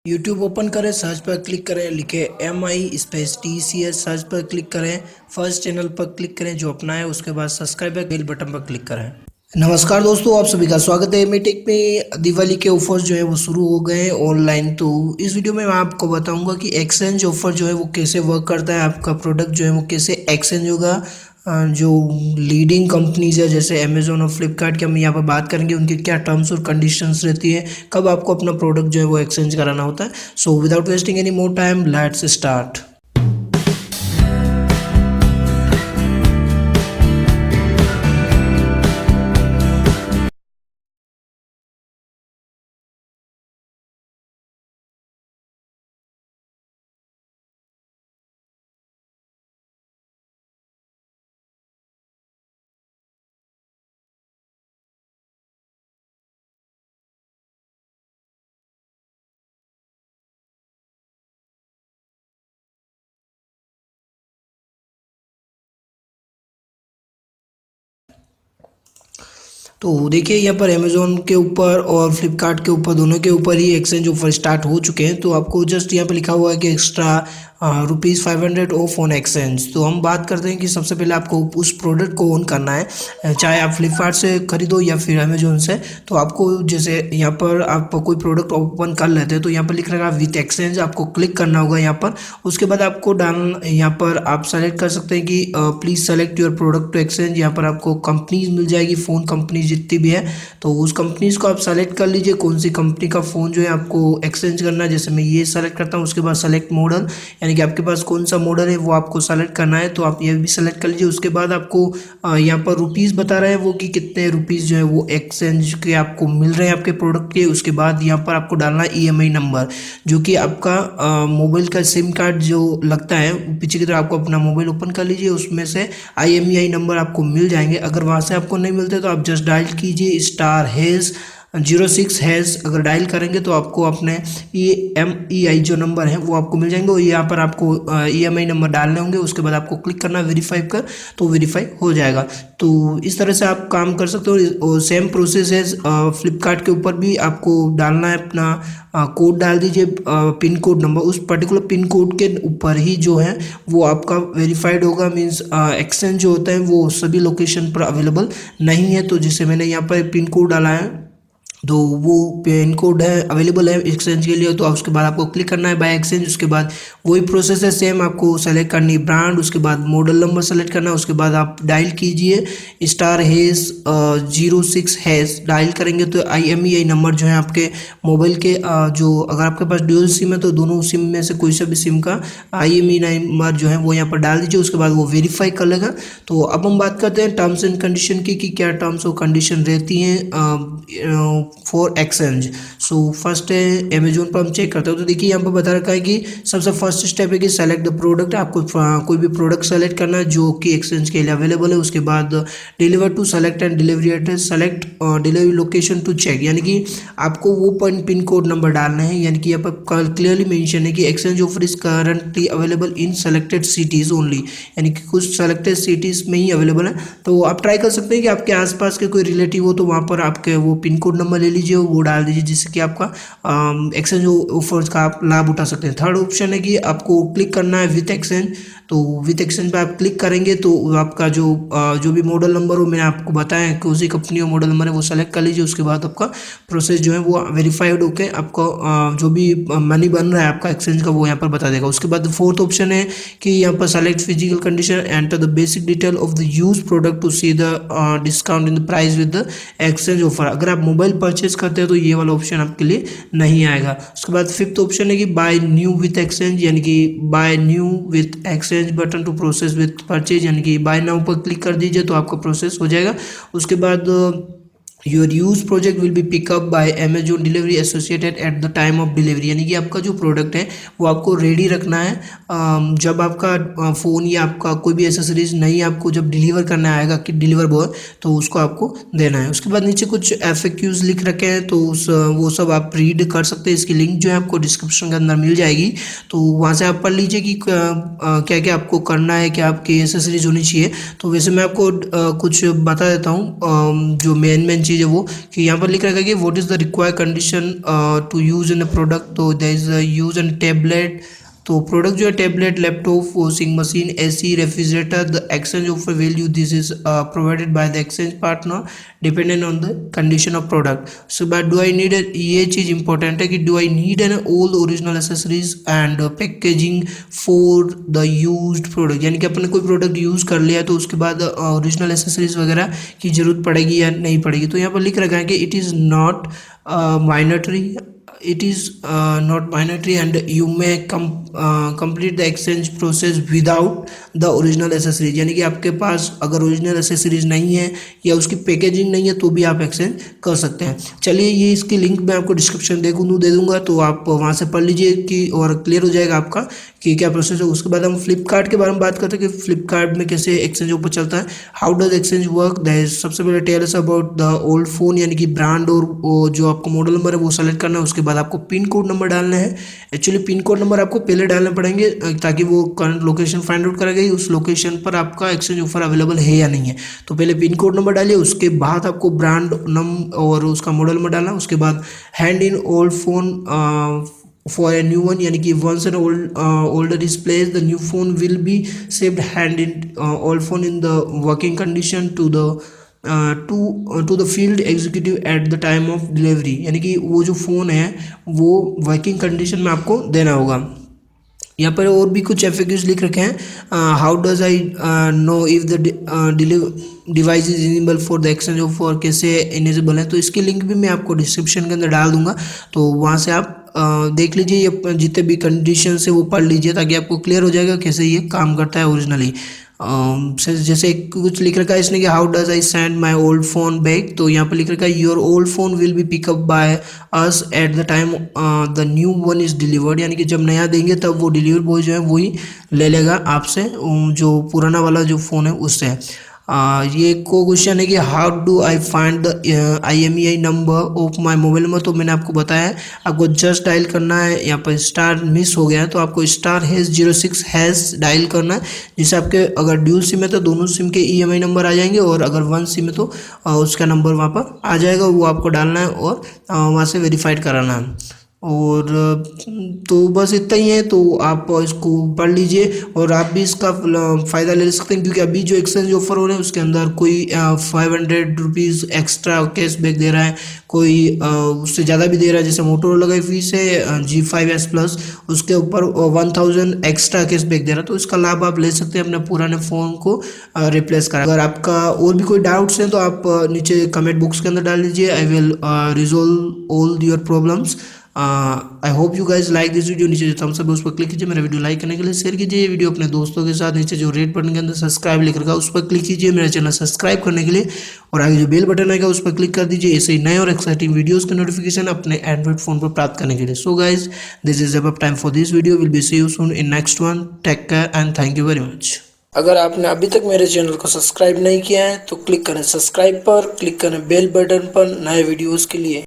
YouTube open करें, search पर click करें, लिखे MI स्पेस TCS, सर्च पर क्लिक करें, फर्स्ट चैनल पर क्लिक करें जो अपना है, उसके बाद सब्सक्राइब बेल बटन पर क्लिक करें। नमस्कार दोस्तों, आप सभी का स्वागत है। एमटेक में दिवाली के ऑफर्स जो है वो शुरू हो गए हैं ऑनलाइन। तो इस वीडियो में मैं आपको बताऊंगा कि एक्सचेंज ऑफर जो है वो कैसे वर्क करता है, आपका प्रोडक्ट जो है वो कैसे एक्सचेंज होगा। जो लीडिंग कंपनीज है जैसे अमेजोन और फ्लिपकार्ट की हम यहाँ पर बात करेंगे, उनकी क्या टर्म्स और कंडीशंस रहती है, कब आपको अपना प्रोडक्ट जो है वो एक्सचेंज कराना होता है। So without wasting any more time, let's start. तो देखिए यहाँ पर अमेज़ोन के ऊपर और फ्लिपकार्ट के ऊपर, दोनों के ऊपर ही एक्सचेंज ऑफर स्टार्ट हो चुके हैं। तो आपको जस्ट यहाँ पे लिखा हुआ है कि एक्स्ट्रा ₹500 ऑफ ऑन एक्सचेंज। तो हम बात करते हैं कि सबसे पहले आपको उस प्रोडक्ट को ऑन करना है, चाहे आप फ्लिपकार्ट से खरीदो या फिर अमेजोन से। तो आपको जैसे यहाँ पर आप कोई प्रोडक्ट ओपन कर लेते हैं तो यहाँ पर लिख रहा है विथ एक्सचेंज, आपको क्लिक करना होगा यहाँ पर। उसके बाद आपको डाल यहाँ पर आप सेलेक्ट कर सकते हैं कि please select your product to exchange. यहाँ पर आपको कंपनीज मिल जाएगी, फ़ोन कंपनी जितनी भी है, तो उस कंपनीज को आप सेलेक्ट कर लीजिए कौन सी कंपनी का फ़ोन जो है आपको एक्सचेंज करना है। जैसे मैं ये सेलेक्ट करता हूँ। उसके बाद सेलेक्ट मॉडल, यानी कि आपके पास कौन सा मॉडल है वो आपको सेलेक्ट करना है, तो आप ये भी सेलेक्ट कर लीजिए। उसके बाद आपको यहाँ पर रुपीज़ बता रहे हैं वो कि कितने रुपीज़ जो है वो एक्सचेंज के आपको मिल रहे हैं आपके प्रोडक्ट के। उसके बाद यहाँ पर आपको डालना है EMI नंबर, जो कि आपका मोबाइल का सिम कार्ड जो लगता है पीछे की तरफ। आपको अपना मोबाइल ओपन कर लीजिए, उसमें से IMEI नंबर आपको मिल जाएंगे। अगर वहाँ से आपको नहीं मिलते तो आप जस्ट डायल कीजिए *#06#। अगर डायल करेंगे तो आपको अपने EMEI जो नंबर है वो आपको मिल जाएंगे, और यहाँ पर आपको EMI नंबर डालने होंगे। उसके बाद आपको क्लिक करना वेरीफाई कर, तो वेरीफाई हो जाएगा। तो इस तरह से आप काम कर सकते हो। और सेम प्रोसेस है फ्लिपकार्ट के ऊपर भी। आपको डालना है अपना कोड, डाल दीजिए पिन कोड नंबर। उस पर्टिकुलर पिन कोड के ऊपर ही जो है वो आपका वेरीफाइड होगा। मीन्स एक्सचेंज जो होता है वो सभी लोकेशन पर अवेलेबल नहीं है। तो जैसे मैंने यहाँ पर पिन कोड डाला है तो वो पिन कोड है अवेलेबल है एक्सचेंज के लिए। तो उसके बाद आपको क्लिक करना है बाय एक्सचेंज। उसके बाद वही प्रोसेस है सेम, आपको सेलेक्ट करनी है ब्रांड, उसके बाद मॉडल नंबर सेलेक्ट करना है। उसके बाद आप डायल कीजिए *#06#। डायल करेंगे तो IMEI नंबर जो है आपके मोबाइल के जो, अगर आपके पास ड्यूअल सिम है तो दोनों सिम में से कोई सा भी सिम का IMEI नंबर जो है वो यहाँ पर डाल दीजिए। उसके बाद वो वेरीफाई कर लेगा। तो अब हम बात करते हैं टर्म्स एंड कंडीशन की, कि क्या टर्म्स और कंडीशन रहती हैं फॉर एक्सचेंज। सो फर्स्ट है अमेजोन पर हम चेक करते हो। तो देखिए यहाँ पर बता रखा है कि सबसे फर्स्ट स्टेप है कि सेलेक्ट द प्रोडक्ट। आपको कोई भी प्रोडक्ट सेलेक्ट करना है जो कि एक्सचेंज के लिए अवेलेबल है। उसके बाद deliver to, select and delivery address, select delivery location to check, यानी कि आपको वो पिन कोड नंबर डालना है। यानी कि यहाँ पर क्लियरली मेंशन है कि exchange offer is currently available in selected cities only, यानी कि कुछ सेलेक्टेड सिटीज़ में ही अवेलेबल है। तो आप ट्राई कर सकते हैं कि आपके आसपास के कोई रिलेटिव हो तो वहाँ पर आपके वो पिन कोड नंबर ले लीजिए, वो डाल दीजिए, जिससे कि आपका एक्सचेंज ऑफर्स का आप लाभ उठा सकते हैं। थर्ड ऑप्शन है कि आपको क्लिक करना है विथ एक्सचेंज। तो विथ एक्सचेंज पे आप क्लिक करेंगे तो आपका जो भी मॉडल नंबर हो, मैंने आपको बताया कि उसी कंपनी का मॉडल नंबर है, वो सेलेक्ट कर लीजिए। उसके बाद आपका प्रोसेस जो है वो वेरीफाइड होके आपको जो भी मनी बन रहा है आपका एक्सचेंज का वो यहाँ पर बता देगा। उसके बाद फोर्थ ऑप्शन है कि यहाँ पर select physical condition, enter the basic detail of the use product to see the discount in the price with the exchange offer. अगर आप मोबाइल परचेज करते हैं तो ये वाला ऑप्शन आपके लिए नहीं आएगा। उसके बाद फिफ्थ ऑप्शन है कि बाय न्यू विथ एक्सचेंज, यानी कि buy new with exchange button to process with purchase, यानी कि बाय नाउ पर क्लिक कर दीजिए तो आपका प्रोसेस हो जाएगा। उसके बाद your use project will be pickup bye Amazon delivery associated at the time of delivery, यानी कि आपका जो प्रोडक्ट है वो आपको रेडी रखना है जब आपका फ़ोन या आपका कोई भी एसेसरीज नहीं आपको जब डिलीवर करना आएगा कि डिलीवर बॉय, तो उसको आपको देना है। उसके बाद नीचे कुछ FAQs लिख रखे हैं, तो वो सब आप रीड कर सकते हैं। इसकी लिंक जो है आपको डिस्क्रिप्शन के अंदर मिल जाएगी, तो वहाँ से आप पढ़ लीजिए कि क्या क्या आपको करना है, क्या आपकी एसेसरीज होनी चाहिए। तो वैसे मैं आपको कुछ बता देता हूँ जो मेन चीज़ है वो कि यहाँ पर लिख रखा है कि what is the required condition to use in a product. तो there is use in tablet. तो प्रोडक्ट जो है tablet, laptop, washing machine, AC, refrigerator, the exchange of value this is provided by the exchange partner dependent on the condition of product. So but do I need, ये चीज़ important है कि do I need an old original accessories and packaging for the used product, यानी कि अपने कोई product use कर लिया तो उसके बाद ओरिजिनल एसेसरीज वगैरह की जरूरत पड़ेगी या नहीं पड़ेगी। तो यहाँ पर लिख रखा है कि it is not mandatory, it is not mandatory and you may complete the exchange process without the original accessories, यानी कि आपके पास अगर ओरिजिनल एसेसरीज नहीं है या उसकी पैकेजिंग नहीं है तो भी आप एक्सचेंज कर सकते हैं। चलिए ये इसकी लिंक मैं आपको डिस्क्रिप्शन दे दूंगा, तो आप वहाँ से पढ़ लीजिए कि और क्लियर हो जाएगा आपका कि क्या प्रोसेस है। उसके बाद हम फ्लिपकार्ट के बारे में बात करते हैं कि फ्लिपकार्ट में कैसे एक्सचेंज ऊपर चलता है, हाउ डज एक्सचेंज वर्क। सबसे पहले tell us about the old phone, यानी कि ब्रांड और जो आपका मॉडल नंबर है वो सेलेक्ट करना है। उसके बाद आपको पिन कोड नंबर डालना है। एक्चुअली पिन कोड नंबर आपको पहले डालने पड़ेंगे ताकि वो करंट लोकेशन फाइंड आउट करेगा उस लोकेशन पर आपका एक्सचेंज ऑफर अवेलेबल है या नहीं है। तो पहले पिन कोड नंबर डालिए, उसके बाद आपको ब्रांड और उसका मॉडल नंबर डालना। उसके बाद hand in old phone for a new one, यानी कि once an older is placed the new phone will be saved hand in old phone in the working condition to the field executive at the time of delivery, यानी कि वो जो phone है वो working condition में आपको देना होगा। यहाँ पर और भी कुछ FAQs लिख रखे हैं, how does I know if the device is enable for the exchange of, और कैसे इनेबल है। तो इसकी लिंक भी मैं आपको डिस्क्रिप्शन के अंदर डाल दूंगा, तो वहाँ से आप देख लीजिए, ये जितने भी कंडीशन है वो पढ़ लीजिए ताकि आपको क्लियर हो जाएगा कैसे ये काम करता है ओरिजिनली। जैसे कुछ लिख रखा है इसने कि how does I send my old phone back. तो यहाँ पर लिख रखा है your old phone will be pickup by us at the time the new one is delivered, यानी कि जब नया देंगे तब वो डिलीवर बॉय जो है वही ले लेगा आपसे जो पुराना वाला जो फ़ोन है उससे। ये को क्वेश्चन है कि how do I find the IMEI number of my mobile number. तो मैंने आपको बताया है आपको जस्ट डायल करना है, यहाँ पर स्टार मिस हो गया है तो आपको *#06# डायल करना है, जिससे आपके अगर ड्यूल सिम है तो दोनों सिम के EMI नंबर आ जाएंगे, और अगर वन सिम है तो उसका नंबर वहाँ पर आ जाएगा, वो आपको डालना है और वहाँ से वेरीफाइड कराना है। और तो बस इतना ही है, तो आप इसको पढ़ लीजिए और आप भी इसका फ़ायदा ले सकते हैं, क्योंकि अभी जो एक्सचेंज ऑफर हो रहे हैं उसके अंदर कोई 500 रुपीज़ एक्स्ट्रा कैशबैक दे रहा है, कोई उससे ज़्यादा भी दे रहा है। जैसे मोटोरोला का फीस है G5s प्लस, उसके ऊपर 1000 एक्स्ट्रा कैशबैक दे रहा है, तो इसका लाभ आप ले सकते हैं अपने पुराने फ़ोन को रिप्लेस करा। अगर आपका और भी कोई डाउट्स हैं तो आप नीचे कमेंट बॉक्स के अंदर डाल दीजिए, I will resolve all your problems. I hope you guys like this video. नीचे जो थम्स अप है उस पर क्लिक कीजिए, मेरा वीडियो लाइक करने के लिए शेयर कीजिए ये वीडियो अपने दोस्तों के साथ। नीचे जो रेड बटन के अंदर सब्सक्राइब लिख रखा है उस पर क्लिक कीजिए मेरा चैनल सब्सक्राइब करने के लिए, और आगे जो बेल बटन आएगा उस पर क्लिक कर दीजिए ऐसे ही नए और एक्साइटिंग वीडियोस के नोटिफिकेशन अपने एंड्रॉइड फोन पर प्राप्त करने के लिए। So guys this is about time for this video, will be see you soon in next one, take care and thank you very much. अगर आपने अभी तक मेरे चैनल को सब्सक्राइब नहीं किया है तो क्लिक करें सब्सक्राइब पर, क्लिक करें बेल बटन पर नए वीडियोस के लिए।